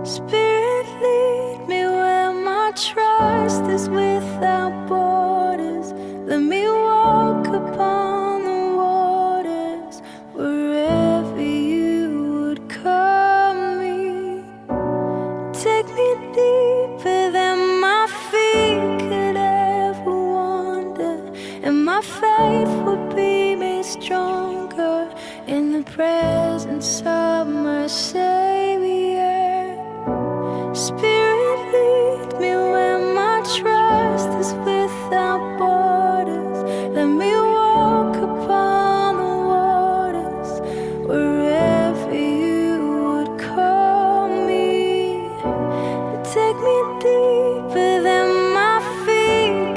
Spirit, lead me where my trust is without borders. Let me walk upon the waters wherever you would call me. Take me deeper than my feet could ever wander, and my faith would be made stronger in the presence of myself.